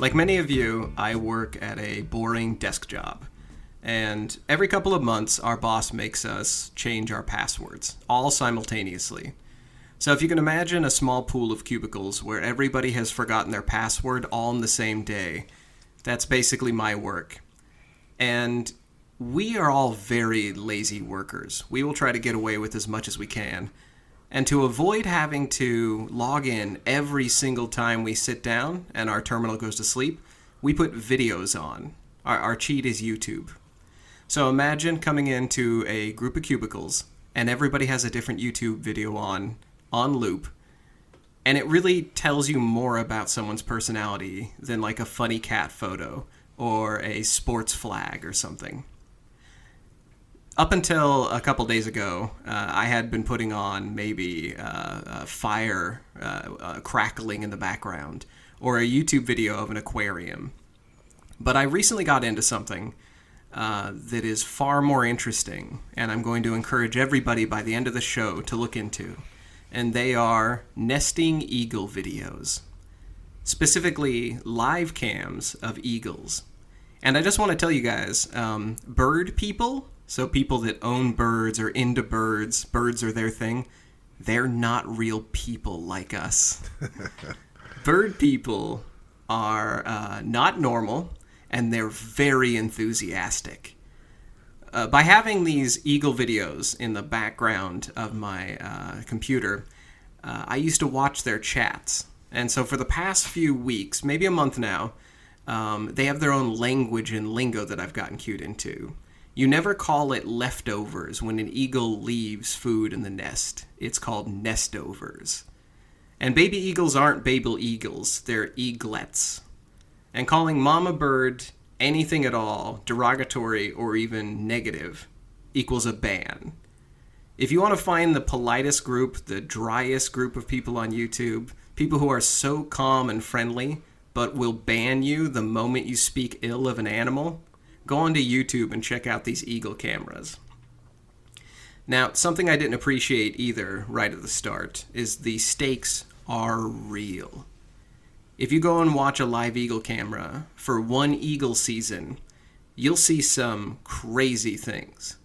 Like many of you, I work at a boring desk job. And every couple of months, our boss makes us change our passwords, all simultaneously. So if you can imagine a small pool of cubicles where everybody has forgotten their password all in the same day, that's basically my work. And we are all very lazy workers. We will try to get away with as much as we can. And to avoid having to log in every single time we sit down and our terminal goes to sleep, we put videos on. Our cheat is YouTube. So imagine coming into a group of cubicles and everybody has a different YouTube video on loop. And it really tells you more about someone's personality than like a funny cat photo or a sports flag or something. Up until a couple days ago, I had been putting on maybe fire crackling in the background or a YouTube video of an aquarium. But I recently got into something that is far more interesting, and I'm going to encourage everybody by the end of the show to look into. And they are nesting eagle videos, specifically live cams of eagles. And I just want to tell you guys, bird people, so people that own birds or into birds, birds are their thing, they're not real people like us. Bird people are not normal, and they're very enthusiastic. By having these eagle videos in the background of my computer, I used to watch their chats. And so for the past few weeks, maybe a month now, they have their own language and lingo that I've gotten cued into. You never call it leftovers when an eagle leaves food in the nest. It's called nestovers. And baby eagles aren't babel eagles, they're eaglets. And calling mama bird anything at all, derogatory or even negative, equals a ban. If you want to find the politest group, the driest group of people on YouTube, people who are so calm and friendly, but will ban you the moment you speak ill of an animal, go onto YouTube and check out these eagle cameras. Now, something I didn't appreciate either right at the start is the stakes are real. If you go and watch a live eagle camera for one eagle season, you'll see some crazy things.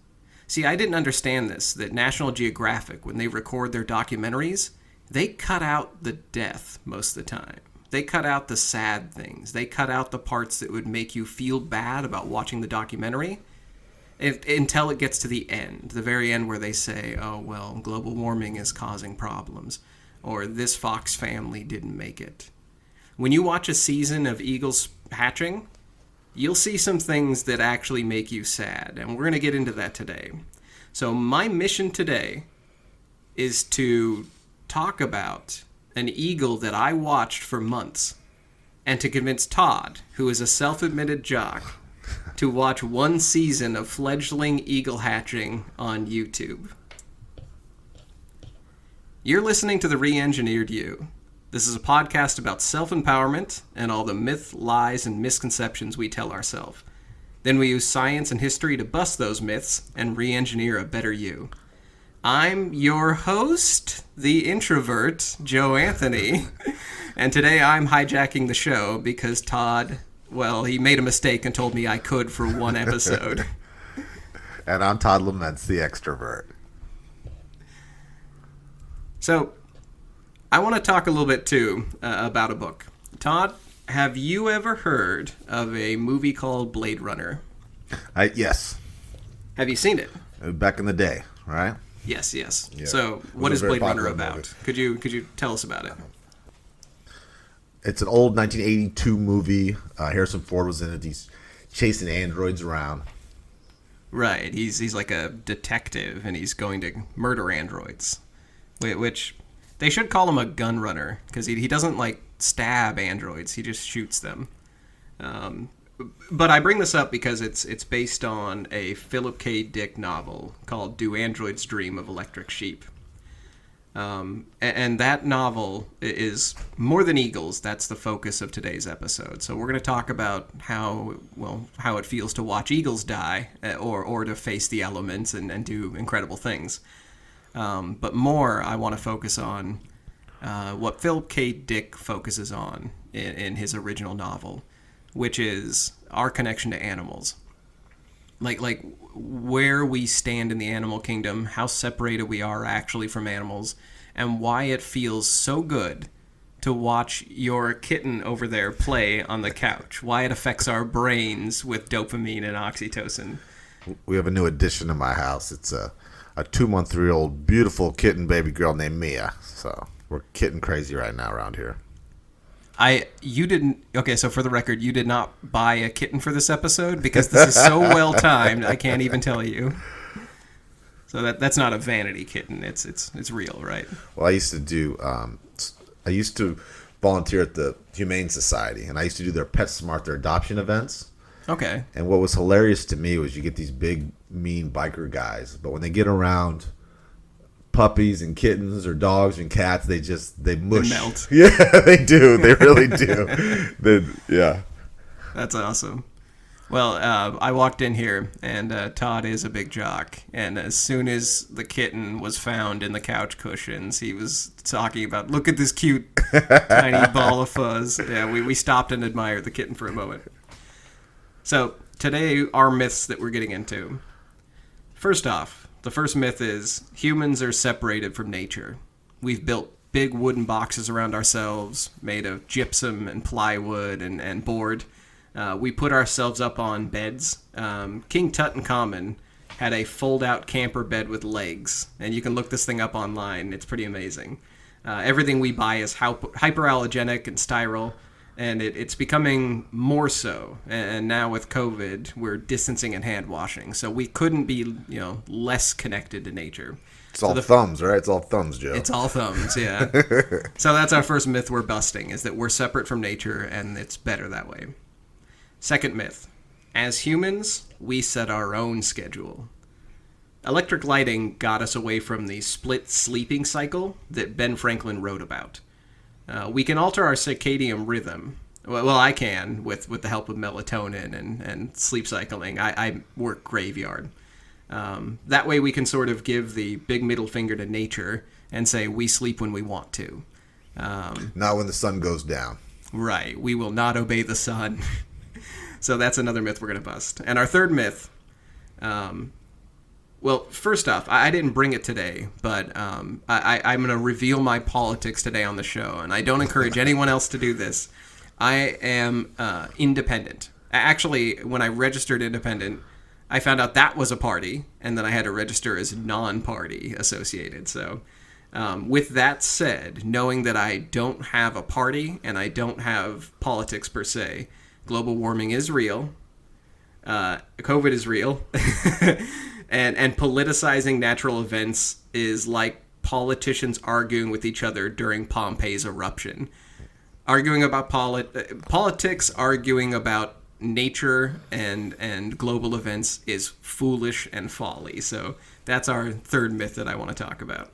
See, I didn't understand this, that National Geographic, when they record their documentaries, they cut out the death most of the time. They cut out the sad things. They cut out the parts that would make you feel bad about watching the documentary until it gets to the end, the very end where they say, oh, well, global warming is causing problems, or this fox family didn't make it. When you watch a season of eagles hatching, you'll see some things that actually make you sad, and we're going to get into that today. So my mission today is to talk about an eagle that I watched for months, and to convince Todd, who is a self-admitted jock, to watch one season of fledgling eagle hatching on YouTube. You're listening to The Re-Engineered You. This is a podcast about self-empowerment and all the myth, lies, and misconceptions we tell ourselves. Then we use science and history to bust those myths and re-engineer a better you. I'm your host, the Introvert, Joe Anthony, and today I'm hijacking the show because Todd, well, he made a mistake and told me I could for one episode. And I'm Todd Laments, the Extrovert. So, I want to talk a little bit, too, about a book. Todd, have you ever heard of a movie called Blade Runner? Yes. Have you seen it? Back in the day, right? Yes. Yeah. So, what is Blade Runner about? Could you tell us about it? It's an old 1982 movie. Harrison Ford was in it. He's chasing androids around. Right. He's like a detective, and he's going to murder androids. Which, they should call him a gun runner, because he doesn't, like, stab androids. He just shoots them. But I bring this up because it's based on a Philip K. Dick novel called Do Androids Dream of Electric Sheep? And that novel is more than eagles. That's the focus of today's episode. So we're going to talk about how it feels to watch eagles die or to face the elements and do incredible things. But more, I want to focus on what Philip K. Dick focuses on in his original novel, which is our connection to animals. Like where we stand in the animal kingdom, how separated we are actually from animals, and why it feels so good to watch your kitten over there play on the couch, why it affects our brains with dopamine and oxytocin. We have a new addition to my house. It's a 2-month-old beautiful kitten baby girl named Mia. So we're kitten crazy right now around here. So for the record, you did not buy a kitten for this episode because this is so well timed. I can't even tell you. So that's not a vanity kitten. It's real, right? Well, I used to volunteer at the Humane Society, and I used to do their PetSmart, their adoption events. Okay. And what was hilarious to me was you get these big, mean biker guys, but when they get around puppies and kittens or dogs and cats, they mush. They melt. Yeah, they do. They really do. Yeah. That's awesome. Well, I walked in here, and Todd is a big jock. And as soon as the kitten was found in the couch cushions, he was talking about, look at this cute tiny ball of fuzz. Yeah, we stopped and admired the kitten for a moment. So today, our myths that we're getting into. First off, the first myth is humans are separated from nature. We've built big wooden boxes around ourselves made of gypsum and plywood and board. We put ourselves up on beds. King Tutankhamun had a fold-out camper bed with legs, and you can look this thing up online. It's pretty amazing. Everything we buy is hyperallergenic and styral, and it's becoming more so. And now with COVID, we're distancing and hand washing, so we couldn't be less connected to nature. It's all thumbs, right? It's all thumbs, Joe. It's all thumbs, yeah. So that's our first myth we're busting, is that we're separate from nature, and it's better that way. Second myth. As humans, we set our own schedule. Electric lighting got us away from the split sleeping cycle that Ben Franklin wrote about. We can alter our circadian rhythm. Well, I can, with the help of melatonin and sleep cycling. I work graveyard. That way we can sort of give the big middle finger to nature and say we sleep when we want to. Not when the sun goes down. Right. We will not obey the sun. So that's another myth we're going to bust. And our third myth, well, first off, I didn't bring it today, but I'm going to reveal my politics today on the show, and I don't encourage anyone else to do this. I am independent. Actually, when I registered independent, I found out that was a party, and then I had to register as non-party associated. So with that said, knowing that I don't have a party and I don't have politics per se, global warming is real. COVID is real. and politicizing natural events is like politicians arguing with each other during Pompeii's eruption. Arguing about politics, arguing about nature and global events is foolish and folly. So that's our third myth that I want to talk about.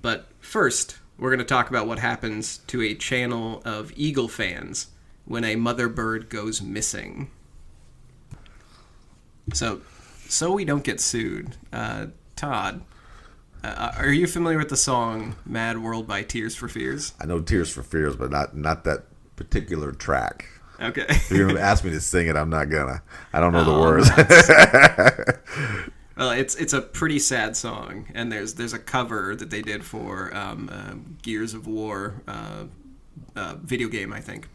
But first, we're going to talk about what happens to a channel of eagle fans when a mother bird goes missing. So we don't get sued. Todd, are you familiar with the song "Mad World" by Tears for Fears? I know Tears for Fears, but not that particular track. Okay. If you're gonna ask me to sing it, I'm not gonna. I don't know the words. Well, it's a pretty sad song, and there's a cover that they did for Gears of War video game, I think.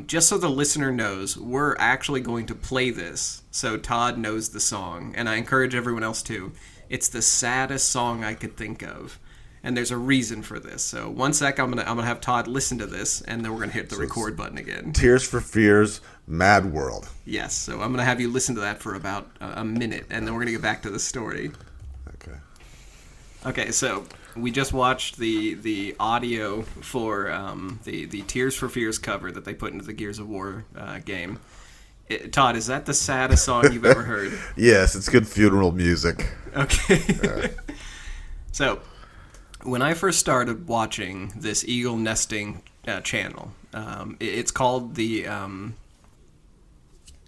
Just so the listener knows, we're actually going to play this so Todd knows the song, and I encourage everyone else to. It's the saddest song I could think of, and there's a reason for this. So one sec, I'm gonna have Todd listen to this, and then we're gonna hit the record button again. Tears for Fears, Mad World. Yes, so I'm gonna have you listen to that for about a minute, and then we're gonna get back to the story. Okay, so we just watched the audio for the Tears for Fears cover that they put into the Gears of War game. Todd, is that the saddest song you've ever heard? Yes, it's good funeral music. Okay. So, when I first started watching this eagle nesting channel, it's called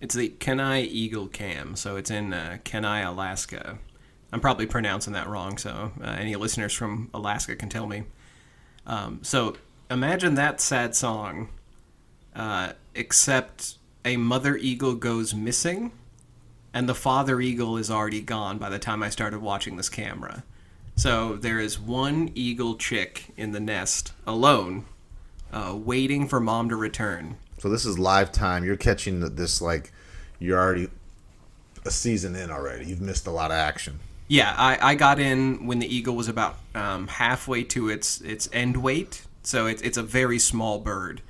it's the Kenai Eagle Cam. So it's in Kenai, Alaska. I'm probably pronouncing that wrong, so any listeners from Alaska can tell me. So imagine that sad song, except a mother eagle goes missing, and the father eagle is already gone by the time I started watching this camera. So there is one eagle chick in the nest, alone, waiting for mom to return. So this is live time. You're catching this like you're already a season in already. You've missed a lot of action. Yeah, I got in when the eagle was about halfway to its end weight, so it's a very small bird,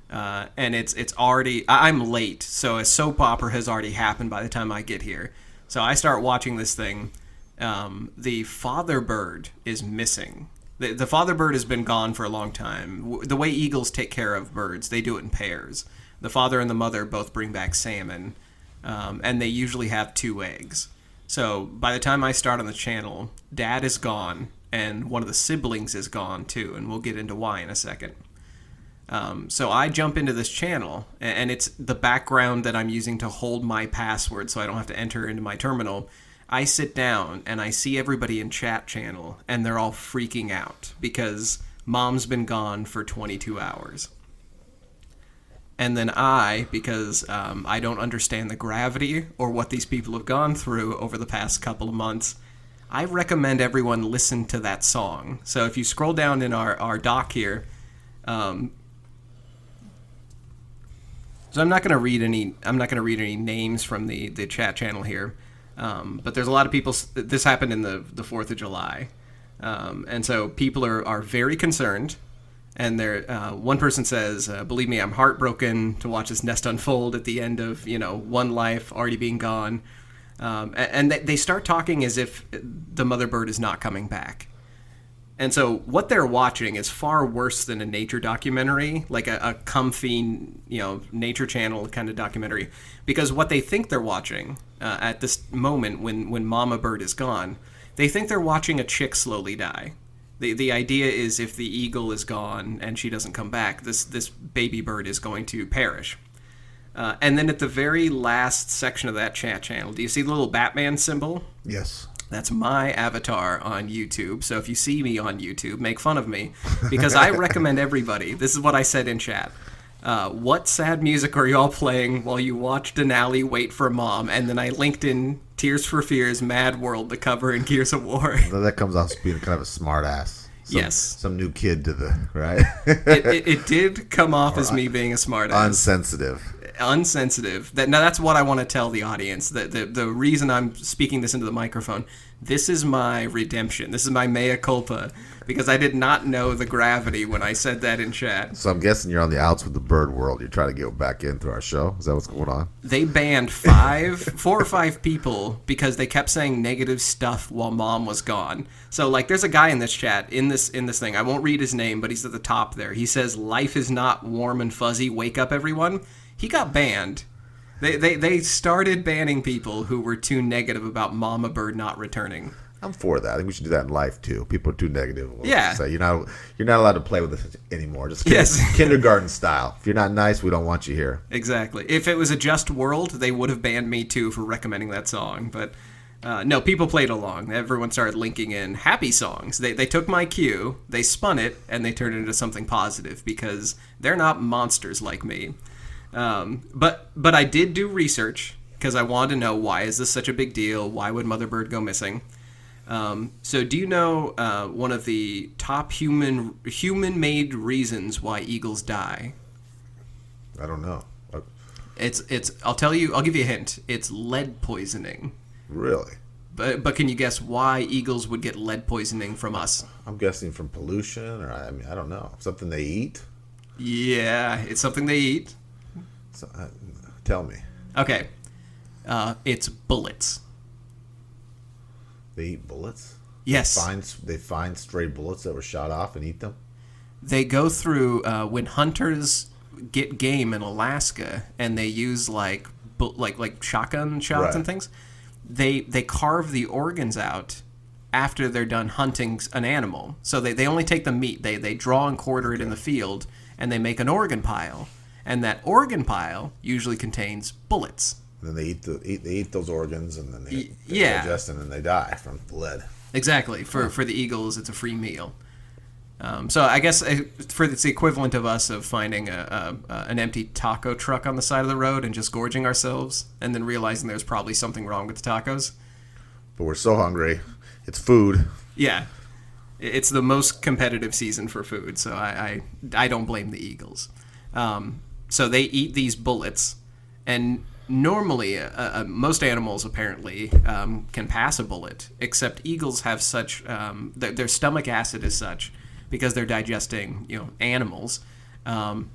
and it's already I'm late, so a soap opera has already happened by the time I get here. So I start watching this thing. The father bird is missing. The father bird has been gone for a long time. The way eagles take care of birds, they do it in pairs. The father and the mother both bring back salmon, and they usually have 2 eggs. So by the time I start on the channel, dad is gone, and one of the siblings is gone too, and we'll get into why in a second. So I jump into this channel, and it's the background that I'm using to hold my password so I don't have to enter into my terminal. I sit down, and I see everybody in chat channel, and they're all freaking out because mom's been gone for 22 hours. And then because I don't understand the gravity or what these people have gone through over the past couple of months, I recommend everyone listen to that song. So if you scroll down in our doc here, so I'm not going to read any names from the chat channel here, but there's a lot of people. This happened in the 4th of July, and so people are very concerned. And one person says, believe me, I'm heartbroken to watch this nest unfold at the end of, one life already being gone. And they start talking as if the mother bird is not coming back. And so what they're watching is far worse than a nature documentary, like a comfy, nature channel kind of documentary. Because what they think they're watching at this moment when mama bird is gone, they think they're watching a chick slowly die. The idea is if the eagle is gone and she doesn't come back, this baby bird is going to perish. And then at the very last section of that chat channel, do you see the little Batman symbol? Yes. That's my avatar on YouTube. So if you see me on YouTube, make fun of me. Because I recommend everybody, this is what I said in chat. What sad music are you all playing while you watch Denali wait for mom? And then I linked in Tears for Fears Mad World, the cover in Gears of War. That comes off as being kind of a smart ass. Yes. Some new kid to the, right? it did come off as me being a smart ass. Unsensitive. Now that's what I want to tell the audience. The reason I'm speaking this into the microphone, this is my redemption. This is my mea culpa, because I did not know the gravity when I said that in chat. So I'm guessing you're on the outs with the bird world. You're trying to get back into our show. Is that what's going on? They banned 4 or 5 people because they kept saying negative stuff while mom was gone. So like, there's a guy in this chat in this thing. I won't read his name, but he's at the top there. He says, "Life is not warm and fuzzy. Wake up, everyone." He got banned. They started banning people who were too negative about Mama Bird not returning. I'm for that. I think we should do that in life too. People are too negative. Yeah. Say you're not allowed to play with us anymore. Just yes. Kindergarten style. If you're not nice, we don't want you here. Exactly. If it was a just world, they would have banned me too for recommending that song. But no, people played along. Everyone started linking in happy songs. They took my cue, they spun it, and they turned it into something positive because they're not monsters like me. But I did do research because I wanted to know, why is this such a big deal? Why would Mother Bird go missing? So do you know one of the top human-made reasons why eagles die? I don't know. I'll tell you. I'll give you a hint. It's lead poisoning. Really? But can you guess why eagles would get lead poisoning from us? I'm guessing from pollution, or I don't know. Something they eat? Yeah, it's something they eat. So, tell me. Okay. It's bullets. They eat bullets? Yes. They find stray bullets that were shot off and eat them? They go through when hunters get game in Alaska and they use like shotgun shots right. and things. They carve the organs out after they're done hunting an animal. So they only take the meat. They draw and quarter it in the field, and they make an organ pile. And that organ pile usually contains bullets. And then they eat those organs, and then they digest, and then they die from the lead. Exactly. For the eagles, it's a free meal. So I guess it's the equivalent of us of finding an empty taco truck on the side of the road and just gorging ourselves, and then realizing there's probably something wrong with the tacos. But we're so hungry. It's food. Yeah, it's the most competitive season for food, so I don't blame the eagles. So they eat these bullets, and normally most animals apparently can pass a bullet, except eagles have such their stomach acid is such, because they're digesting animals.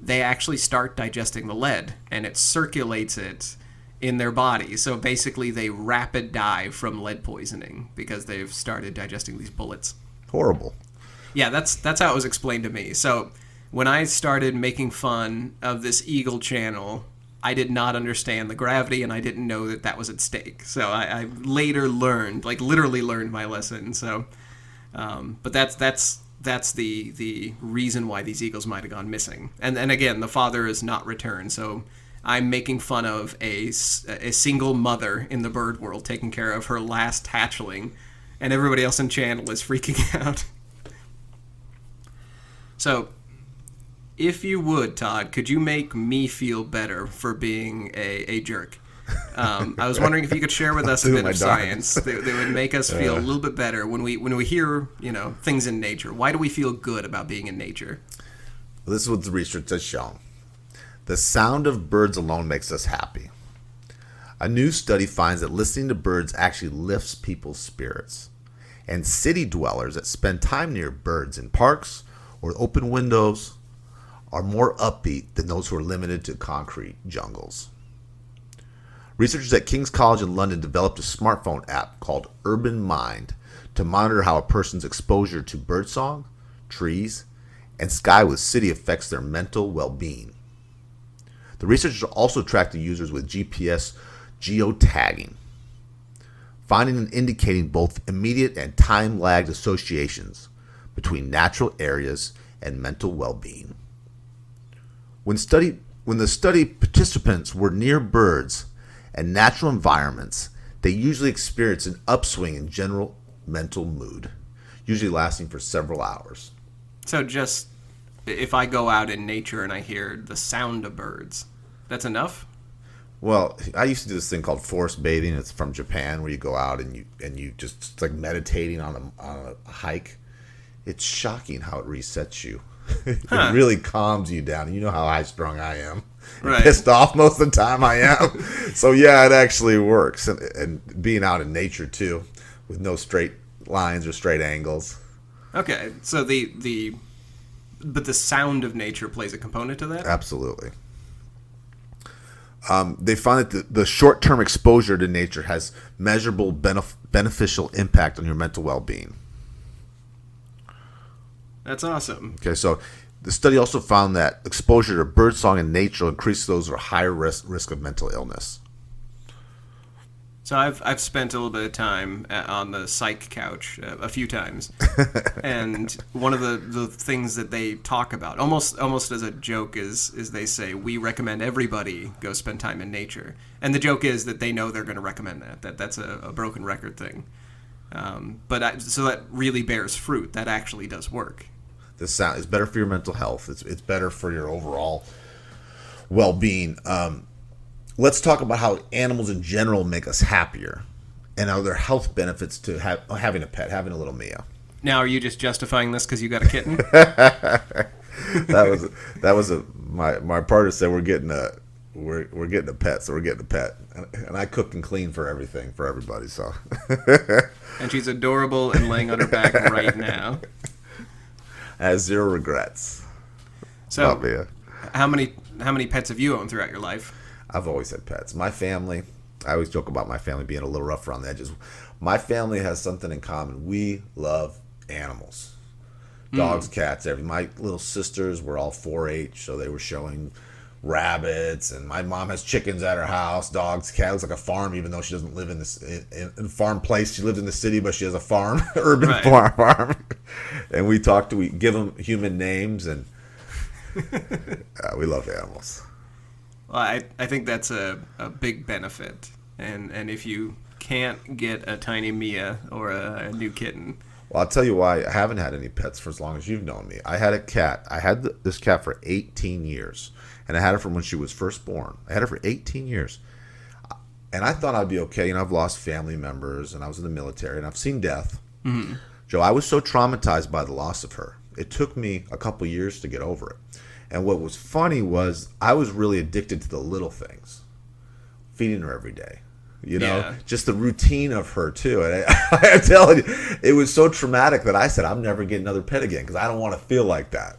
They actually start digesting the lead, and it circulates it in their body. So basically they rapid die from lead poisoning because they've started digesting these bullets. Horrible. Yeah, that's how it was explained to me. So when I started making fun of this eagle channel, I did not understand the gravity, and I didn't know that was at stake. So I later learned, like literally learned my lesson. So, but that's the reason why these eagles might have gone missing. And again, the father is not returned. So I'm making fun of a single mother in the bird world taking care of her last hatchling, and everybody else in channel is freaking out. So, if you would, Todd, could you make me feel better for being a jerk? I was wondering if you could share with us a bit of science that would make us feel a little bit better when we hear things in nature. Why do we feel good about being in nature? Well, this is what the research has shown. The sound of birds alone makes us happy. A new study finds that listening to birds actually lifts people's spirits. And city dwellers that spend time near birds in parks or open windows are more upbeat than those who are limited to concrete jungles. Researchers at King's College in London developed a smartphone app called Urban Mind to monitor how a person's exposure to birdsong, trees, and sky with city affects their mental well-being. The researchers also tracked the users with GPS geotagging, finding and indicating both immediate and time-lagged associations between natural areas and mental well-being. When the study participants were near birds and natural environments, they usually experience an upswing in general mental mood, usually lasting for several hours. So just if I go out in nature and I hear the sound of birds, that's enough? Well, I used to do this thing called forest bathing. It's from Japan, where you go out and you just it's like meditating on a hike. It's shocking how it resets you. It really calms you down. And you know how high strung I am. Right. Pissed off most of the time I am. So yeah, it actually works. And being out in nature too, with no straight lines or straight angles. Okay, so but the sound of nature plays a component to that? Absolutely. They found that the short-term exposure to nature has measurable beneficial impact on your mental well-being. That's awesome. Okay, so the study also found that exposure to birdsong and nature increases those who are higher risk of mental illness. So I've spent a little bit of time on the psych couch a few times, and one of the things that they talk about, almost as a joke, is they say we recommend everybody go spend time in nature, and the joke is that they know they're going to recommend that's a broken record thing, so that really bears fruit. That actually does work. The sound is better for your mental health. It's better for your overall well-being. Let's talk about how animals in general make us happier, and are there health benefits to having a pet, having a little Mia. Now, are you just justifying this because you got a kitten? that was my partner said we're getting a pet, so we're getting a pet, and I cook and clean for everybody. So, and she's adorable and laying on her back right now. I have zero regrets. So, how many pets have you owned throughout your life? I've always had pets. My family, I always joke about my family being a little rough around the edges. My family has something in common. We love animals. Dogs, cats, everything. My little sisters were all 4-H, so they were showing rabbits, and my mom has chickens at her house, dogs, cats. It's like a farm, even though she doesn't live in a farm place. She lives in the city, but she has a farm, urban farm. And we give them human names, and we love animals. Well, I think that's a big benefit, and if you can't get a tiny Mia or a new kitten, Well, I'll tell you why I haven't had any pets for as long as you've known me. I had a cat. I had this cat for 18 years, and I had her from when she was first born. I had her for 18 years, and I thought I'd be okay. You know, I've lost family members, and I was in the military, and I've seen death. Mm-hmm. Joe, I was so traumatized by the loss of her. It took me a couple years to get over it. And what was funny was I was really addicted to the little things, feeding her every day. You know, just the routine of her, too. And I'm telling you, it was so traumatic that I said, I'm never getting another pet again because I don't want to feel like that.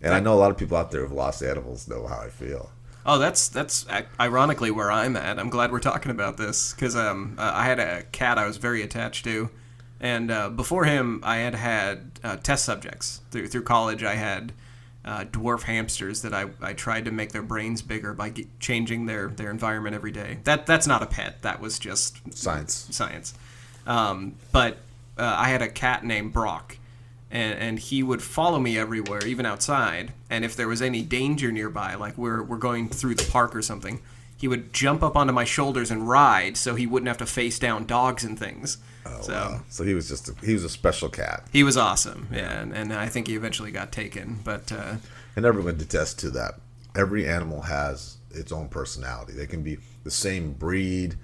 And I know a lot of people out there who've lost animals know how I feel. Oh, that's ironically where I'm at. I'm glad we're talking about this because I had a cat I was very attached to. And before him, I had test subjects. Through college, I had dwarf hamsters that I tried to make their brains bigger by changing their environment every day. That's not a pet. That was just science. But I had a cat named Brock, and he would follow me everywhere, even outside. And if there was any danger nearby, like we're going through the park or something, he would jump up onto my shoulders and ride, so he wouldn't have to face down dogs and things. Oh, wow. So he was a special cat. He was awesome, yeah, and I think he eventually got taken. But and everyone detests to that. Every animal has its own personality. They can be the same breed,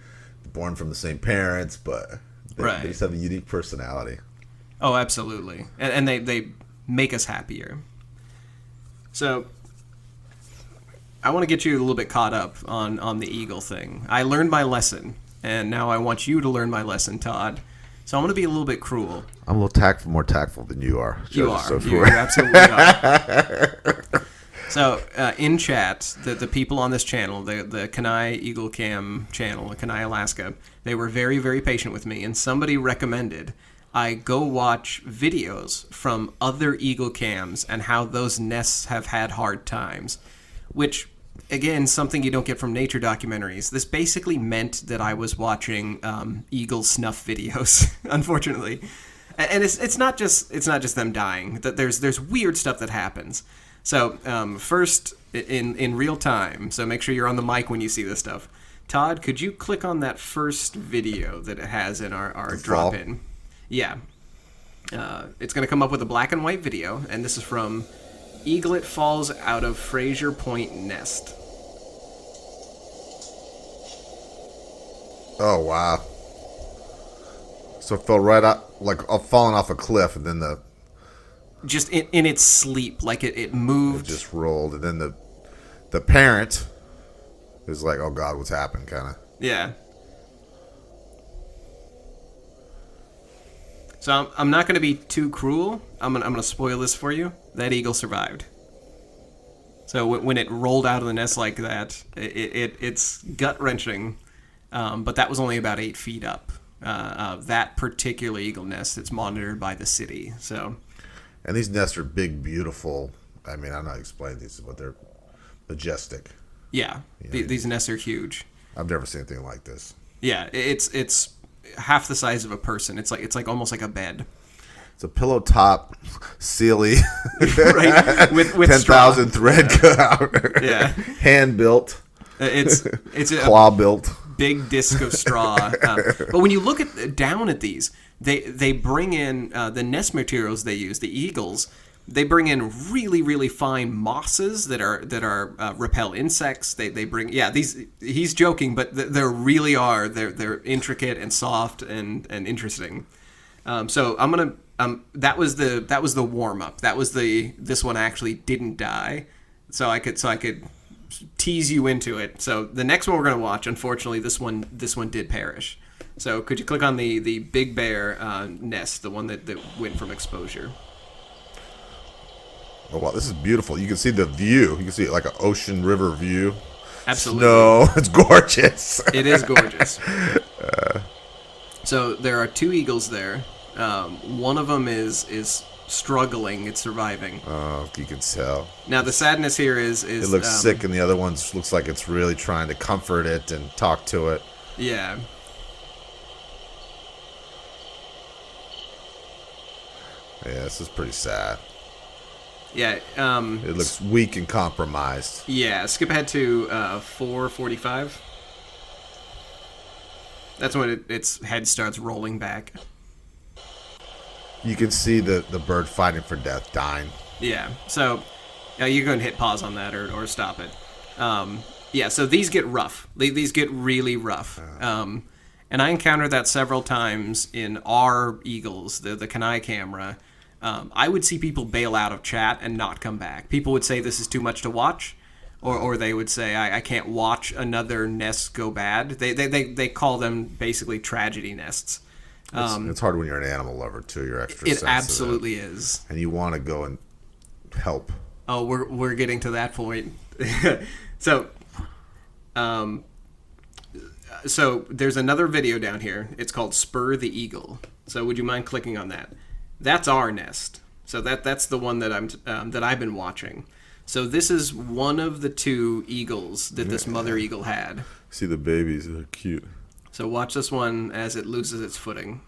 born from the same parents, but they just have a unique personality. Oh, absolutely, and they make us happier. So I want to get you a little bit caught up on the eagle thing. I learned my lesson, and now I want you to learn my lesson, Todd. So I'm going to be a little bit cruel. I'm a little more tactful than you are. You are. You absolutely are. So in chat, the people on this channel, the Kenai Eagle Cam channel, the Kenai Alaska, they were very, very patient with me, and somebody recommended I go watch videos from other Eagle Cams and how those nests have had hard times, which, again, something you don't get from nature documentaries. This basically meant that I was watching eagle snuff videos, unfortunately. And it's not just them dying. That there's weird stuff that happens. So first, in real time, so make sure you're on the mic when you see this stuff. Todd, could you click on that first video that it has in our drop-in? Yeah. It's going to come up with a black and white video, and this is from Eaglet Falls Out of Fraser Point Nest. Oh, wow. So it fell right out, like falling off a cliff, and then just in its sleep, like it moved. It just rolled, and then the parent is like, oh, God, what's happened, kind of. Yeah. So I'm not going to be too cruel. I'm going to spoil this for you. That eagle survived. So when it rolled out of the nest like that, it's gut-wrenching. But that was only about 8 feet up. That particular eagle nest, it's monitored by the city. So, and these nests are big, beautiful. I mean, I'm not explaining these, but they're majestic. Yeah, these nests are huge. I've never seen anything like this. Yeah, it's half the size of a person. It's like almost like a bed. It's a pillow top, sealy, right? With 10,000 thread cut. Yeah, hand built. It's claw built. Big disc of straw. But when you look down at these, they bring in the nest materials they use. The eagles, they bring in really, really fine mosses that are repel insects. They bring these. He's joking, but they really are. They're intricate and soft and interesting. So I'm gonna. That was the warm up. That was this one actually didn't die, so I could tease you into it. So the next one we're gonna watch, unfortunately, this one did perish. So could you click on the big bear nest, the one that went from exposure? Oh wow, this is beautiful. You can see the view. You can see it like an ocean river view. Absolutely. Snow. It's gorgeous. It is gorgeous. So there are 2 eagles there. One of them is struggling. It's surviving. Oh, you can tell. Now the sadness here is it looks sick, and the other one looks like it's really trying to comfort it and talk to it. Yeah. Yeah, this is pretty sad. Yeah. It looks weak and compromised. Yeah. Skip ahead to 4:45. That's when its head starts rolling back. You can see the bird fighting for death, dying. Yeah. So you're going to hit pause on that or stop it. Yeah. So these get rough. These get really rough. And I encountered that several times in our Eagles, the Kanai camera. I would see people bail out of chat and not come back. People would say this is too much to watch, or they would say I can't watch another nest go bad. They call them basically tragedy nests. It's hard when you're an animal lover too. You're extra It sensitive. absolutely is. And you want to go and help. Oh, we're getting to that point. So there's another video down here. It's called Spur the Eagle. So would you mind clicking on that? That's our nest. So that's the one that I've been watching. So this is one of the 2 eagles that this mother eagle had. See the babies, they're cute. So watch this one as it loses its footing.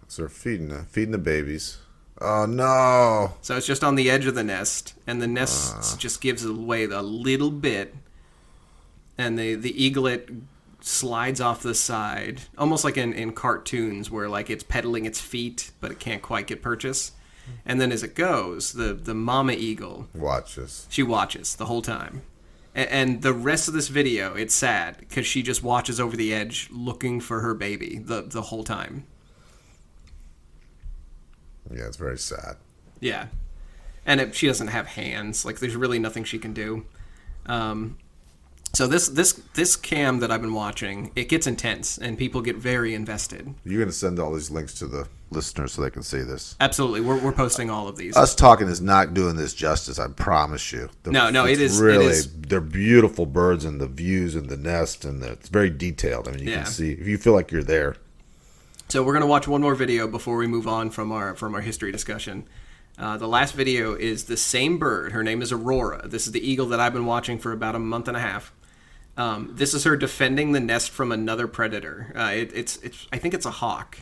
So they're feeding the babies. Oh no! So it's just on the edge of the nest, and the nest just gives away a little bit, and the eaglet slides off the side, almost like in cartoons where like it's pedaling its feet, but it can't quite get purchase. And then as it goes, the mama eagle watches. She watches the whole time. And the rest of this video, it's sad because she just watches over the edge looking for her baby the whole time. Yeah, it's very sad. Yeah. And she doesn't have hands. Like, there's really nothing she can do. So this cam that I've been watching, it gets intense, and people get very invested. You're going to send all these links to the listeners so they can see this. Absolutely. We're posting all of these. Us talking is not doing this justice, I promise you. No, it is. Really, it is. They're beautiful birds, and the views and the nest, and it's very detailed. I mean, you can see, if you feel like you're there. So we're going to watch one more video before we move on from our history discussion. The last video is the same bird. Her name is Aurora. This is the eagle that I've been watching for about a month and a half. This is her defending the nest from another predator. It's I think it's a hawk.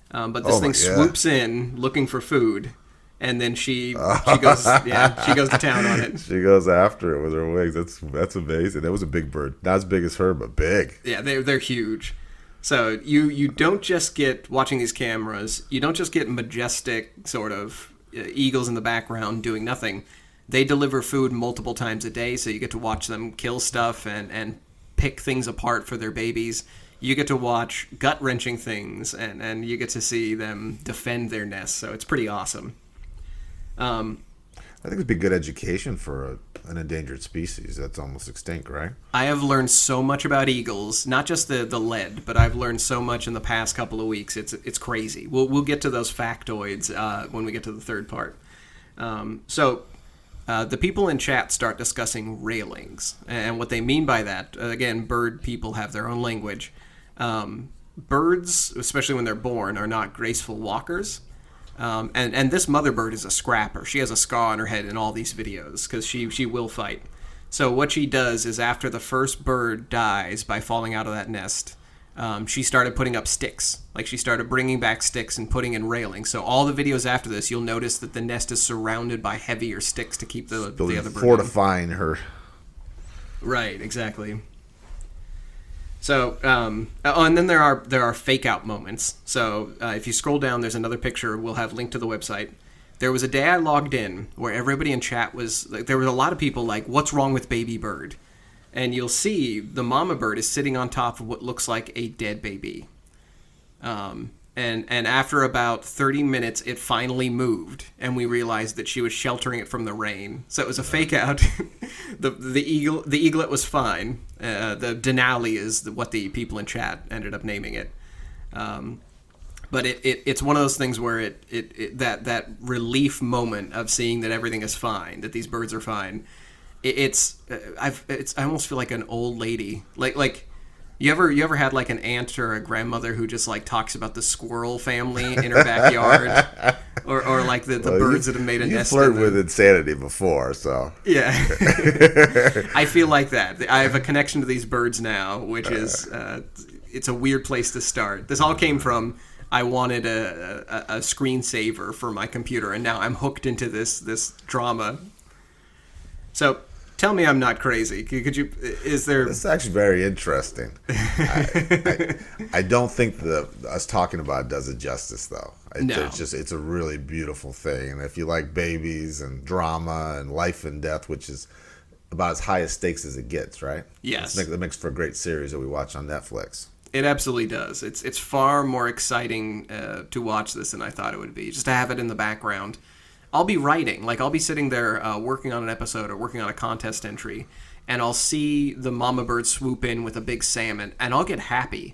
But this thing swoops in looking for food, and then she goes to town on it. She goes after it with her wings. That's amazing. That was a big bird. Not as big as her, but big. Yeah, they're huge. So you don't just get, watching these cameras, you don't just get majestic sort of eagles in the background doing nothing. They deliver food multiple times a day, so you get to watch them kill stuff and pick things apart for their babies. You get to watch gut-wrenching things, and you get to see them defend their nests, so it's pretty awesome. I think it'd be good education for an endangered species that's almost extinct, right? I have learned so much about eagles, not just the lead, but I've learned so much in the past couple of weeks. It's crazy. We'll get to those factoids when we get to the third part. The people in chat start discussing railings, and what they mean by that, again, bird people have their own language. Birds, especially when they're born, are not graceful walkers. And this mother bird is a scrapper. She has a scar on her head in all these videos because she will fight. So what she does is, after the first bird dies by falling out of that nest, she started putting up sticks. Like, she started bringing back sticks and putting in railings. So all the videos after this, you'll notice that the nest is surrounded by heavier sticks to keep the other bird fortifying her. Right, exactly. So, and then there are fake out moments. So if you scroll down, there's another picture. We'll have linked to the website. There was a day I logged in where everybody in chat was like, there was a lot of people like, "What's wrong with baby bird?" And you'll see the mama bird is sitting on top of what looks like a dead baby. And after about 30 minutes, it finally moved, and we realized that she was sheltering it from the rain. So it was a fake out. the eaglet was fine. The Denali is what the people in chat ended up naming it. But it's one of those things where that relief moment of seeing that everything is fine, that these birds are fine. I almost feel like an old lady, like. You ever had like an aunt or a grandmother who just like talks about the squirrel family in her backyard, or like the birds that have made a nest? You flirted with insanity before, so yeah. I feel like that. I have a connection to these birds now, which is it's a weird place to start. This all came from I wanted a screensaver for my computer, and now I'm hooked into this drama. So Tell me I'm not crazy. Could you? Is there? It's actually very interesting. I don't think us talking about it does it justice, though. No. It's a really beautiful thing. And if you like babies and drama and life and death, which is about as high as stakes as it gets, right? Yes. That makes for a great series that we watch on Netflix. It absolutely does. It's far more exciting to watch this than I thought it would be. Just to have it in the background. I'll be writing. Like, I'll be sitting there working on an episode or working on a contest entry, and I'll see the mama bird swoop in with a big salmon, and I'll get happy.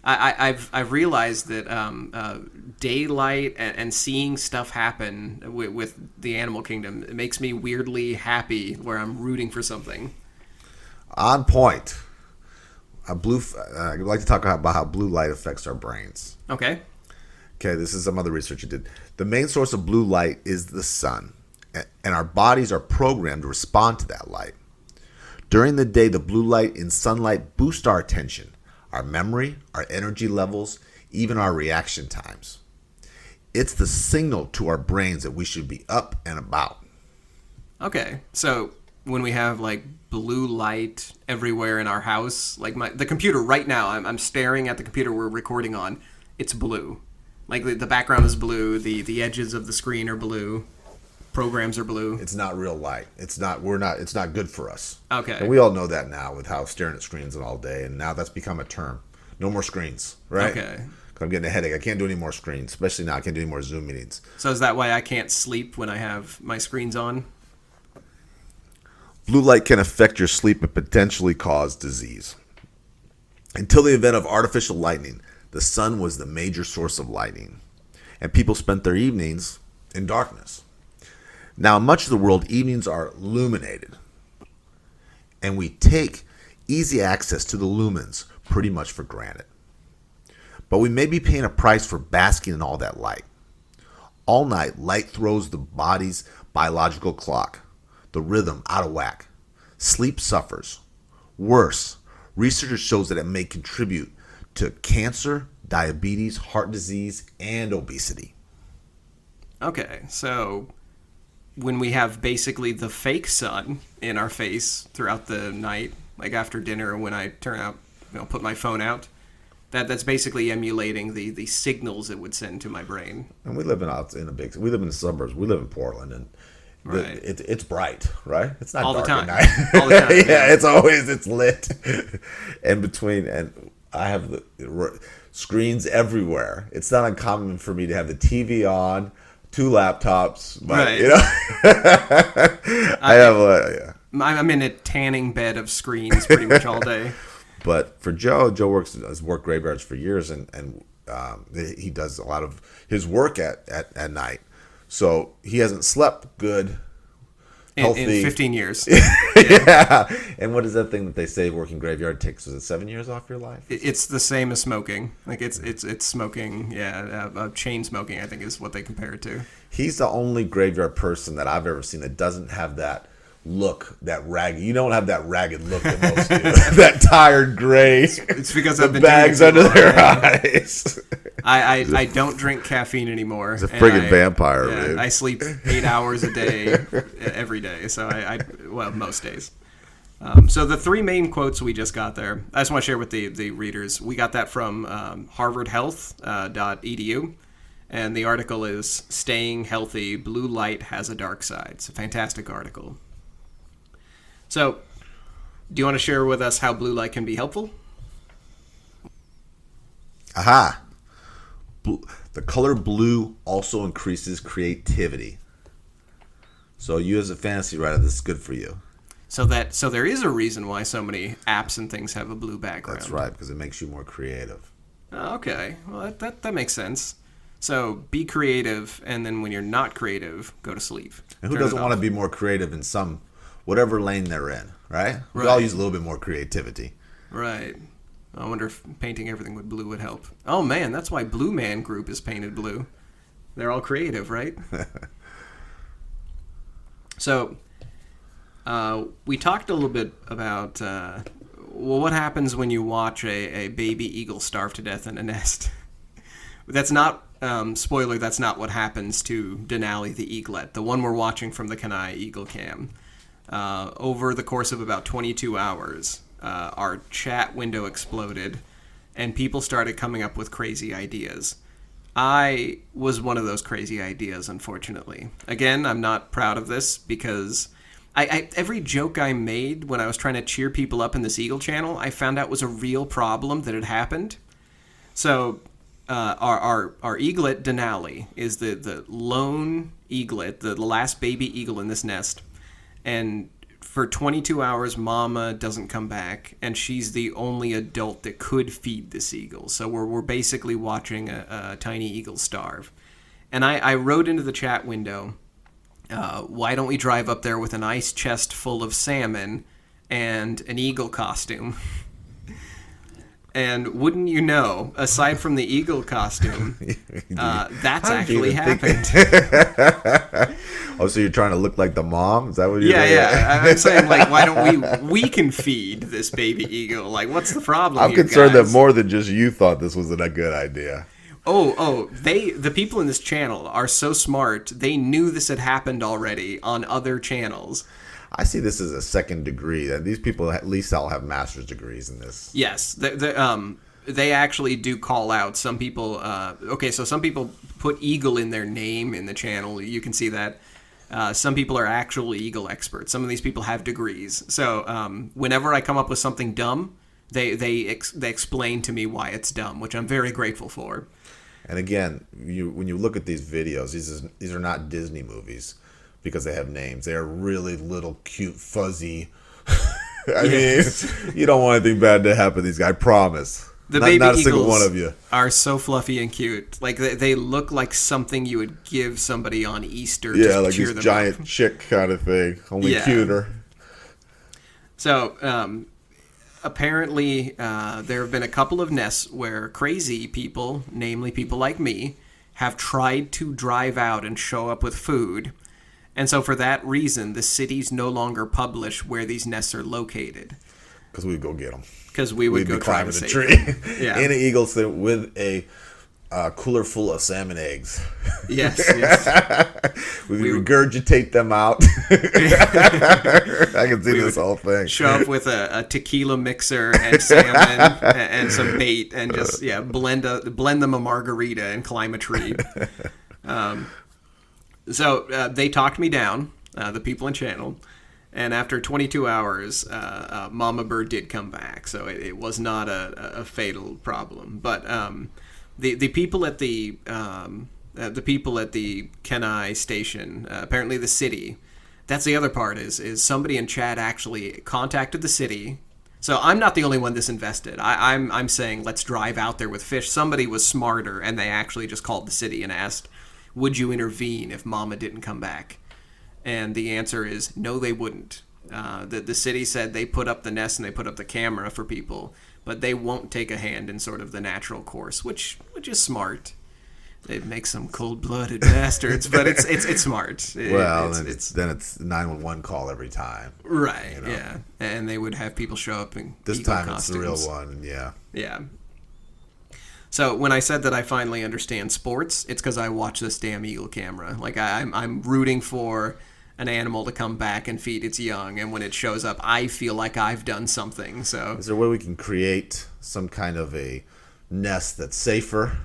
I've realized that daylight and seeing stuff happen with the animal kingdom, it makes me weirdly happy where I'm rooting for something. On point. I'd like to talk about how blue light affects our brains. Okay. Okay, this is some other research you did. The main source of blue light is the sun, and our bodies are programmed to respond to that light. During the day, the blue light in sunlight boosts our attention, our memory, our energy levels, even our reaction times. It's the signal to our brains that we should be up and about. Okay, so when we have like blue light everywhere in our house, like the computer right now, I'm staring at the computer we're recording on, it's blue. Like the background is blue, the edges of the screen are blue, programs are blue. It's not real light. It's not good for us. Okay. And we all know that now with how staring at screens all day, and now that's become a term. No more screens, right? Okay. 'Cause I'm getting a headache. I can't do any more screens, especially now I can't do any more Zoom meetings. So is that why I can't sleep when I have my screens on? Blue light can affect your sleep and potentially cause disease. Until the event of artificial lighting, the sun was the major source of lighting, and people spent their evenings in darkness. Now, in much of the world, evenings are illuminated, and we take easy access to the lumens pretty much for granted. But we may be paying a price for basking in all that light. All night, light throws the body's biological clock, the rhythm, out of whack. Sleep suffers. Worse, research shows that it may contribute to cancer, diabetes, heart disease, and obesity. Okay, so when we have basically the fake sun in our face throughout the night, like after dinner when I put my phone out, that's basically emulating the signals it would send to my brain. And we live in the suburbs. We live in Portland, and Right. It's bright, right? It's not all dark the time. at night. All the time. Yeah, it's lit. And I have the screens everywhere. It's not uncommon for me to have the TV on, 2 laptops. Right. You know, I'm in a tanning bed of screens pretty much all day. But for Joe has worked graveyards for years, and he does a lot of his work at night. So he hasn't slept good, healthy. In 15 years. Yeah. And what is that thing that they say working graveyard takes? Was it 7 years off your life? It's the same as smoking. Like it's smoking. Yeah, chain smoking, I think, is what they compare it to. He's the only graveyard person that I've ever seen that doesn't have that look, that ragged. You don't have that ragged look that most do. That tired gray. It's because the I've been bags doing it under their eyes. I don't drink caffeine anymore. He's a friggin' vampire, dude. I sleep 8 hours a day, every day. So most days. So the 3 main quotes we just got there, I just want to share with the readers. We got that from harvardhealth.edu. And the article is Staying Healthy, Blue Light Has a Dark Side. It's a fantastic article. So, do you want to share with us how blue light can be helpful? Aha. The color blue also increases creativity. So you as a fantasy writer, this is good for you. So there is a reason why so many apps and things have a blue background. That's right, because it makes you more creative. Oh, okay. Well, that makes sense. So be creative, and then when you're not creative, go to sleep. And who doesn't want to be more creative in whatever lane they're in, right? We all use a little bit more creativity. Right. I wonder if painting everything with blue would help. Oh, man, that's why Blue Man Group is painted blue. They're all creative, right? So, we talked a little bit about, what happens when you watch a baby eagle starve to death in a nest. That's not, spoiler, that's not what happens to Denali the eaglet, the one we're watching from the Kenai Eagle Cam. over the course of about 22 hours, our chat window exploded, and people started coming up with crazy ideas. I was one of those crazy ideas, unfortunately. Again, I'm not proud of this because every joke I made when I was trying to cheer people up in this Eagle channel, I found out was a real problem that had happened. So our eaglet, Denali, is the lone eaglet, the last baby eagle in this nest. And for 22 hours, Mama doesn't come back, and she's the only adult that could feed this eagle. So we're basically watching a tiny eagle starve. And I wrote into the chat window, why don't we drive up there with an ice chest full of salmon and an eagle costume? And wouldn't you know, aside from the eagle costume, that's actually happened. Oh, so you're trying to look like the mom? Is that what you're doing? Yeah. I'm saying, like, why don't we can feed this baby eagle? Like, what's the problem I'm here, concerned guys? that more than just you thought this was a good idea. The people in this channel are so smart. They knew this had happened already on other channels. I see this as a second degree. These people at least all have master's degrees in this. Yes, they actually do call out some people. So some people put eagle in their name in the channel. You can see that. Some people are actual eagle experts. Some of these people have degrees. So whenever I come up with something dumb, they explain to me why it's dumb, which I'm very grateful for. And again, when you look at these videos, these are not Disney movies. Because they have names. They are really little, cute, fuzzy. I mean, you don't want anything bad to happen to these guys. I promise. Not a single one of you are so fluffy and cute. Like they look like something you would give somebody on Easter. Yeah, to like cheer this them giant up. chick kind of thing, only cuter. So apparently, there have been a couple of nests where crazy people, namely people like me, have tried to drive out and show up with food. And so for that reason, the cities no longer publish where these nests are located. Because we'd go get them. Because we'd go climb to in a save tree. them. Yeah. In an eagle with a cooler full of salmon eggs. Yes. we regurgitate them out. I can see this whole thing. Show up with a tequila mixer and salmon and some bait and just blend them a margarita and climb a tree. So they talked me down, the people in channel, and after 22 hours, Mama Bird did come back. So it was not a fatal problem. But the people at the Kenai station, apparently the city. That's the other part is somebody in chat actually contacted the city. So I'm not the only one this invested. I'm saying let's drive out there with fish. Somebody was smarter, and they actually just called the city and asked, would you intervene if Mama didn't come back? And the answer is no, they wouldn't. The city said they put up the nest and they put up the camera for people, but they won't take a hand in sort of the natural course, which is smart. They make some cold-blooded bastards, but it's smart. Then it's 911 call every time. Right, you know? Yeah. And they would have people show up in this eagle time costumes. it's the real one, yeah. Yeah. So when I said that I finally understand sports, it's because I watch this damn eagle camera. Like I'm rooting for an animal to come back and feed its young, and when it shows up, I feel like I've done something. So is there a way we can create some kind of a nest that's safer?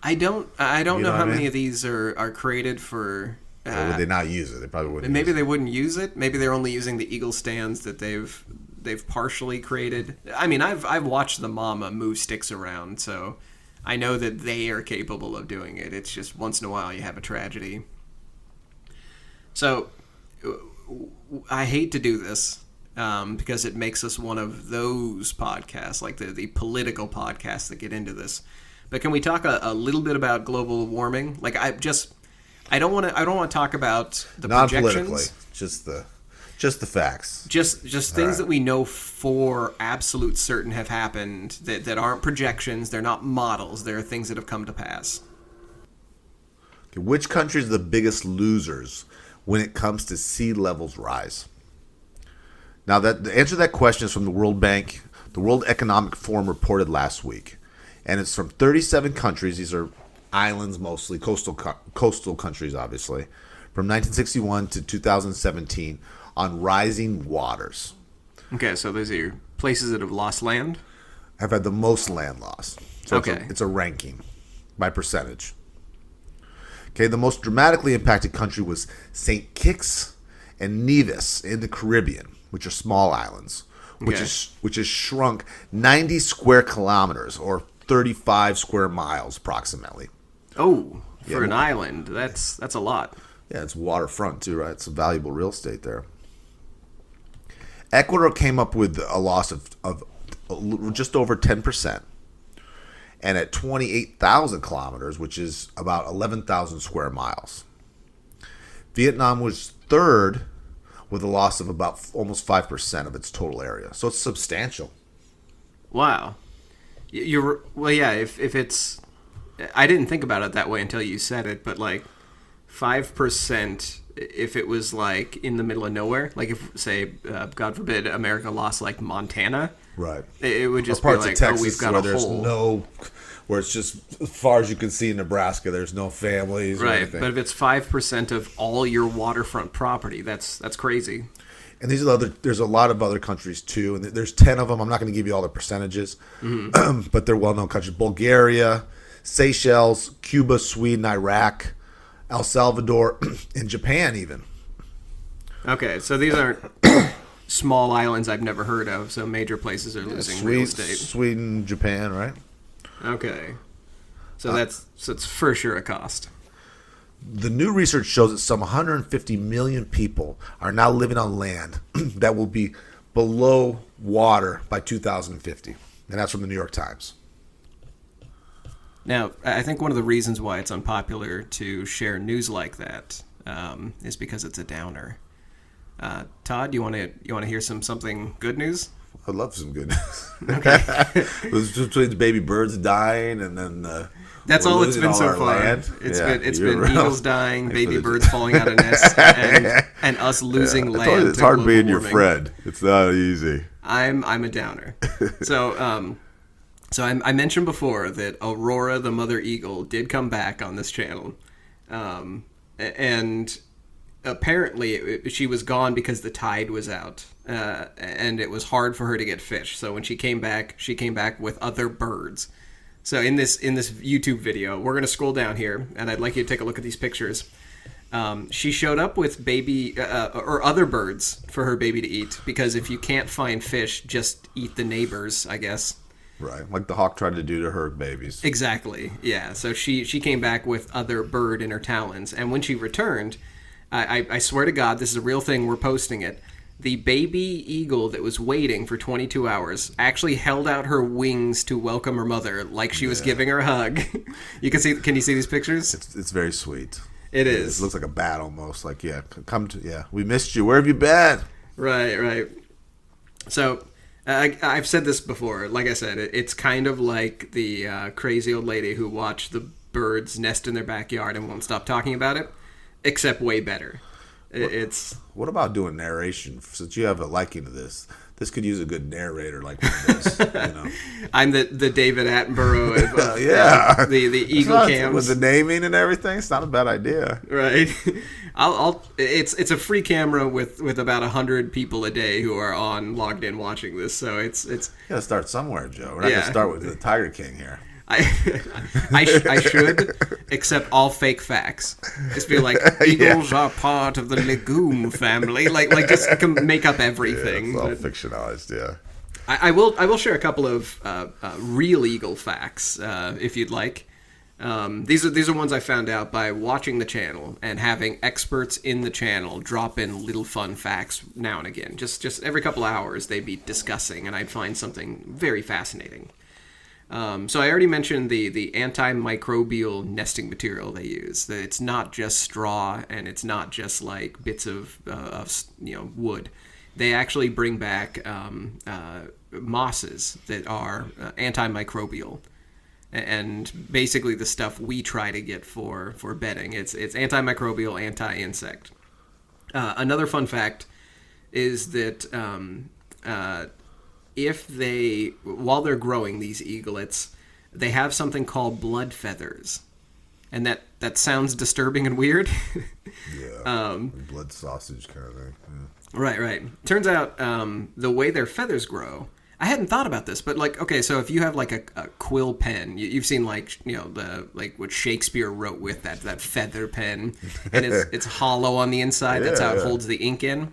I don't know how I mean? many of these are created for. Or would they not use it? They probably wouldn't. Maybe they wouldn't use it. Maybe they're only using the eagle stands that they've partially created. I mean, I've watched the mama move sticks around, so I know that they are capable of doing it. It's just once in a while you have a tragedy. So I hate to do this because it makes us one of those podcasts, like the political podcasts that get into this. But can we talk a little bit about global warming? Like I don't want to talk about the non-politically, projections. just the facts. Just things that we know for absolute certain have happened that aren't projections. They're not models. They're things that have come to pass. Okay, which countries are the biggest losers when it comes to sea levels rise? Now, the answer to that question is from the World Bank. The World Economic Forum reported last week. And it's from 37 countries. These are islands mostly, coastal countries, obviously. From 1961 to 2017, on rising waters. Okay, so those are places that have lost land? Have had the most land loss. So Okay. it's a ranking by percentage. Okay, the most dramatically impacted country was St. Kitts and Nevis in the Caribbean, which are small islands, which is shrunk 90 square kilometers or 35 square miles approximately. Oh, for an island, that's a lot. Yeah, it's waterfront too, right? It's a valuable real estate there. Ecuador came up with a loss of just over 10%. And at 28,000 kilometers, which is about 11,000 square miles. Vietnam was third with a loss of about almost 5% of its total area. So it's substantial. Wow. Well, yeah, if it's... I didn't think about it that way until you said it, but like 5%, if it was like in the middle of nowhere, like if, say, God forbid, America lost like Montana... Right. It would just be parts like, of Texas we've got where a there's hole. where it's just as far as you can see in Nebraska, there's no families or Right, anything. but if it's 5% of all your waterfront property, that's crazy. And there's a lot of other countries too, and there's 10 of them. I'm not going to give you all the percentages, but they're well-known countries: Bulgaria, Seychelles, Cuba, Sweden, Iraq, El Salvador, and Japan even. Okay, so these aren't small islands I've never heard of, so major places are losing real estate. Sweden, Japan, right? Okay. So it's for sure a cost. The new research shows that some 150 million people are now living on land that will be below water by 2050. And that's from the New York Times. Now, I think one of the reasons why it's unpopular to share news like that is because it's a downer. Todd, you want to hear something good news? I'd love some good news. Okay. It was just between the baby birds dying and then that's all it's been so far. Land. It's been eagles dying, baby the- birds falling out of nests, and us losing land. It's to hard global being your warming. friend. It's not easy. I'm a downer. So I mentioned before that Aurora, the mother eagle, did come back on this channel, and apparently she was gone because the tide was out, and it was hard for her to get fish. So when she came back with other birds. So in this YouTube video, we're going to scroll down here, and I'd like you to take a look at these pictures. She showed up with baby or other birds for her baby to eat, because if you can't find fish, just eat the neighbors, I guess. Right, like the hawk tried to do to her babies. Exactly, yeah. So she came back with other bird in her talons, and when she returned, I swear to God, this is a real thing, we're posting it, the baby eagle that was waiting for 22 hours actually held out her wings to welcome her mother like she was giving her a hug. Can you see these pictures? It's very sweet. It is. It looks like a bat almost. Like, we missed you. Where have you been? Right. So, I've said this before. Like I said, it's kind of like the crazy old lady who watched the birds nest in their backyard and won't stop talking about it, except way better. What about doing narration? Since you have a liking to this could use a good narrator like this. I'm the David Attenborough of the eagle cams with the naming and everything. It's not a bad idea, right? It's a free camera with about 100 people a day who are logged in watching this. So it's you gotta start somewhere, Joe. We're not gonna start with the Tiger King here. I should, except all fake facts. Just be like, eagles are part of the legume family. Like just make up everything. Yeah, it's all fictionalized, yeah. I will share a couple of real eagle facts if you'd like. These are ones I found out by watching the channel and having experts in the channel drop in little fun facts now and again. Just every couple hours they'd be discussing, and I'd find something very fascinating. So I already mentioned the antimicrobial nesting material they use. That it's not just straw and it's not just like bits of wood. They actually bring back mosses that are antimicrobial, and basically the stuff we try to get for bedding. It's antimicrobial, anti-insect. Another fun fact is that while they're growing, these eaglets, they have something called blood feathers. And that sounds disturbing and weird. Yeah. Blood sausage kind of thing. Yeah. Right. Turns out the way their feathers grow, I hadn't thought about this, but like, okay, so if you have like a quill pen, you've seen like, what Shakespeare wrote with that feather pen, and it's hollow on the inside. That's how it holds the ink in.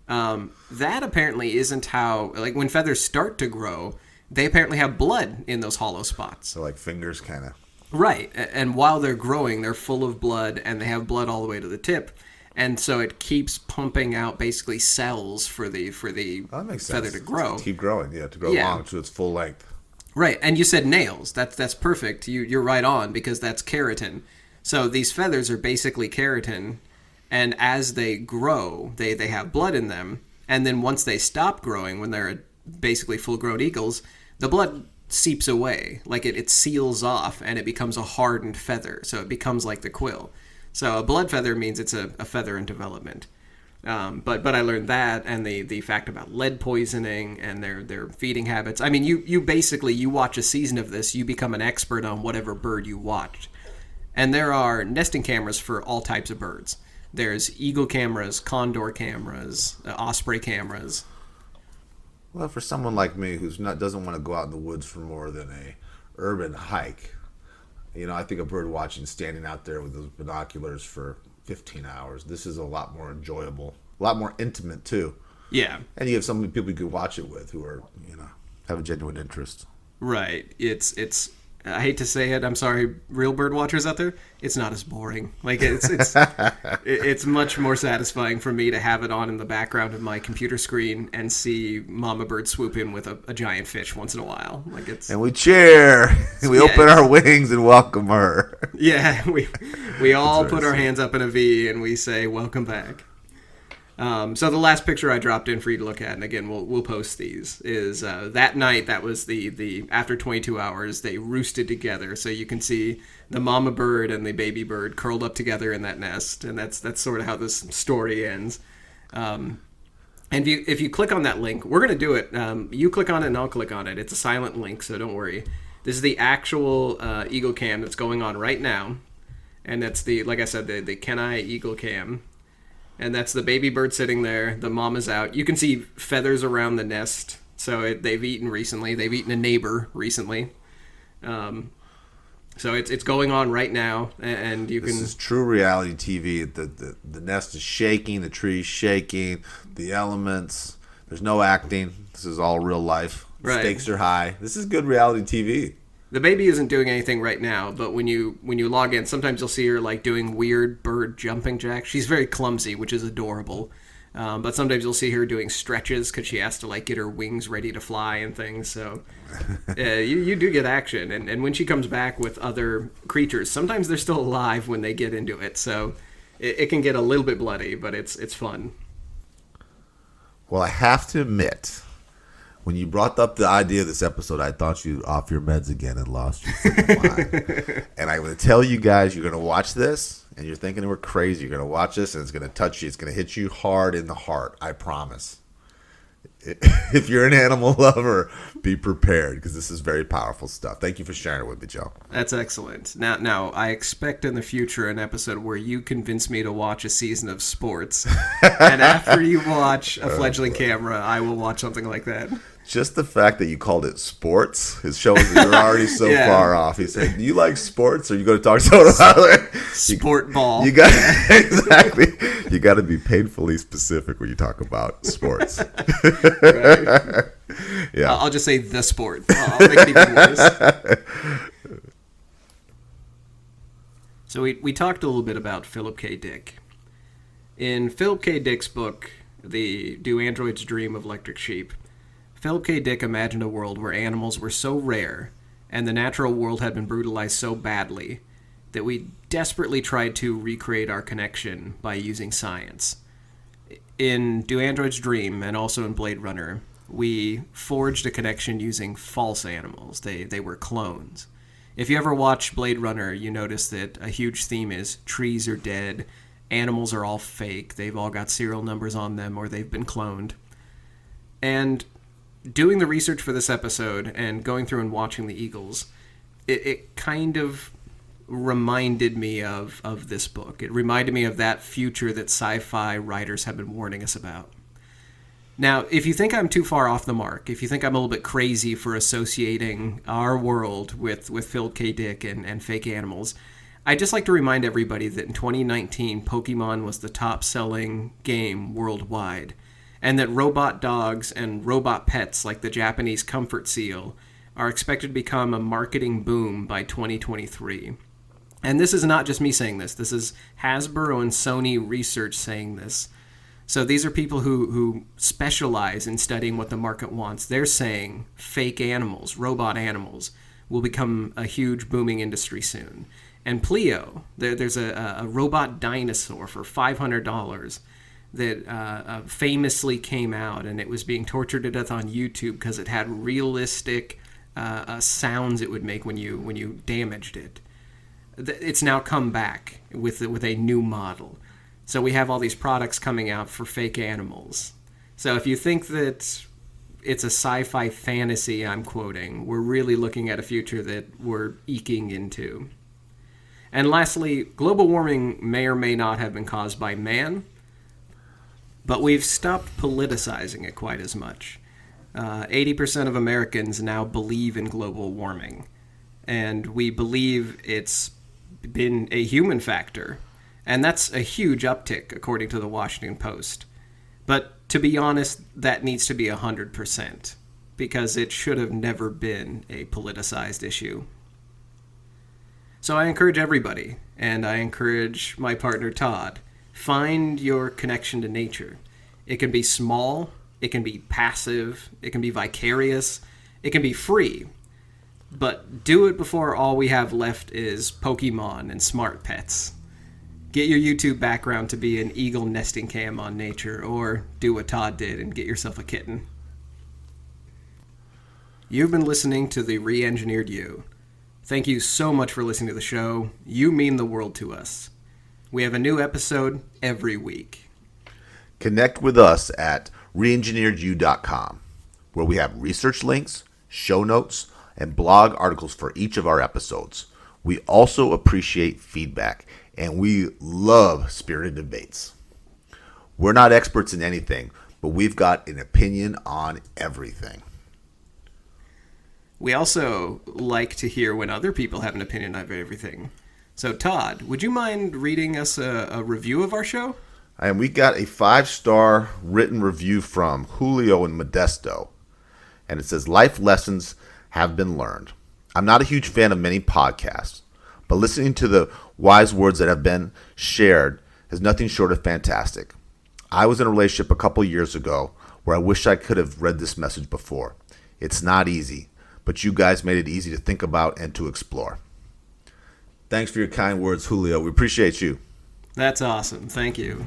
That apparently isn't how, like, when feathers start to grow, they apparently have blood in those hollow spots. So like fingers kind of. Right. And while they're growing, they're full of blood, and they have blood all the way to the tip. And so it keeps pumping out basically cells for the feather to grow. To keep growing, to grow long to its full length. Right. And you said nails. That's perfect. You're right on, because that's keratin. So these feathers are basically keratin, and as they grow, they have blood in them. And then once they stop growing, when they're basically full-grown eagles, the blood seeps away, like it seals off, and it becomes a hardened feather, so it becomes like the quill. So a blood feather means it's a feather in development. But I learned that, and the fact about lead poisoning and their feeding habits. I mean, you basically, you watch a season of this, you become an expert on whatever bird you watched. And there are nesting cameras for all types of birds. There's eagle cameras, condor cameras, osprey cameras. Well, for someone like me doesn't want to go out in the woods for more than a urban hike, I think a bird watching, standing out there with those binoculars for 15 hours, this is a lot more enjoyable, a lot more intimate too. Yeah. And you have so many people you could watch it with who are, have a genuine interest. Right. It's I hate to say it, I'm sorry, real bird watchers out there, it's not as boring. Like, it's much more satisfying for me to have it on in the background of my computer screen and see mama bird swoop in with a giant fish once in a while. Like, and we cheer, we open our wings and welcome her. Yeah, we all put our hands up in a V and we say, welcome back. So the last picture I dropped in for you to look at, and again, we'll post these, is that night. That was the after 22 hours, they roosted together. So you can see the mama bird and the baby bird curled up together in that nest, and that's sort of how this story ends. And if you click on that link, we're going to do it. You click on it and I'll click on it. It's a silent link, so don't worry. This is the actual Eagle Cam that's going on right now, and that's like I said, the Kenai Eagle Cam. And that's the baby bird sitting there. The mama's out. You can see feathers around the nest. So they've eaten recently. They've eaten a neighbor recently. So it's going on right now, and you can. This is true reality TV. The nest is shaking. The tree's shaking. The elements. There's no acting. This is all real life. The stakes are high. This is good reality TV. The baby isn't doing anything right now, but when you log in, sometimes you'll see her like doing weird bird jumping jacks. She's very clumsy, which is adorable. But sometimes you'll see her doing stretches because she has to like get her wings ready to fly and things. So you do get action. And when she comes back with other creatures, sometimes they're still alive when they get into it. So it can get a little bit bloody, but it's fun. Well, I have to admit, when you brought up the idea of this episode, I thought you off your meds again and lost your freaking mind. And I'm going to tell you guys, you're going to watch this, and you're thinking we're crazy. You're going to watch this, and it's going to touch you. It's going to hit you hard in the heart. I promise. If you're an animal lover, be prepared, because this is very powerful stuff. Thank you for sharing it with me, Joe. That's excellent. Now, I expect in the future an episode where you convince me to watch a season of sports, and after you watch a fledgling camera, I will watch something like that. Just the fact that you called it sports is showing that you're already so far off. He said, "Do you like sports, or are you going to talk to someone about it?" Sport ball. You got exactly. You got to be painfully specific when you talk about sports. Right. Yeah, I'll just say the sport. I'll make it even worse. So we talked a little bit about Philip K. Dick. In Philip K. Dick's book, Do Androids Dream of Electric Sheep?, Philip K. Dick imagined a world where animals were so rare and the natural world had been brutalized so badly that we desperately tried to recreate our connection by using science. In Do Androids Dream, and also in Blade Runner, we forged a connection using false animals. They were clones. If you ever watch Blade Runner, you notice that a huge theme is trees are dead, animals are all fake, they've all got serial numbers on them, or they've been cloned. And doing the research for this episode and going through and watching the Eagles, it kind of reminded me of this book. It reminded me of that future that sci-fi writers have been warning us about. Now, if you think I'm too far off the mark, if you think I'm a little bit crazy for associating our world with Phil K. Dick and fake animals, I'd just like to remind everybody that in 2019, Pokemon was the top-selling game worldwide, and that robot dogs and robot pets like the Japanese comfort seal are expected to become a marketing boom by 2023. And this is not just me saying this. This is Hasbro and Sony research saying this. So these are people who specialize in studying what the market wants. They're saying fake animals, robot animals, will become a huge booming industry soon. And Pleo, there's a robot dinosaur for $500 that famously came out, and it was being tortured to death on YouTube because it had realistic sounds it would make when you damaged it. It's now come back with a new model. So we have all these products coming out for fake animals. So if you think that it's a sci-fi fantasy I'm quoting, we're really looking at a future that we're eking into. And lastly, global warming may or may not have been caused by man, but we've stopped politicizing it quite as much. 80% of Americans now believe in global warming, and we believe it's been a human factor. And that's a huge uptick, according to the Washington Post. But to be honest, that needs to be 100%, because it should have never been a politicized issue. So I encourage everybody, and I encourage my partner Todd, find your connection to nature. It can be small, it can be passive, it can be vicarious, it can be free. But do it before all we have left is Pokemon and smart pets. Get your YouTube background to be an eagle nesting cam on nature, or do what Todd did and get yourself a kitten. You've been listening to The Re-Engineered You. Thank you so much for listening to the show. You mean the world to us. We have a new episode every week. Connect with us at reengineeredyou.com, where we have research links, show notes, and blog articles for each of our episodes. We also appreciate feedback, and we love spirited debates. We're not experts in anything, but we've got an opinion on everything. We also like to hear when other people have an opinion on everything. So, Todd, would you mind reading us a review of our show? And we got a 5-star written review from Julio in Modesto. And it says, life lessons have been learned. I'm not a huge fan of many podcasts, but listening to the wise words that have been shared is nothing short of fantastic. I was in a relationship a couple years ago where I wish I could have read this message before. It's not easy, but you guys made it easy to think about and to explore. Thanks for your kind words, Julio. We appreciate you. That's awesome. Thank you.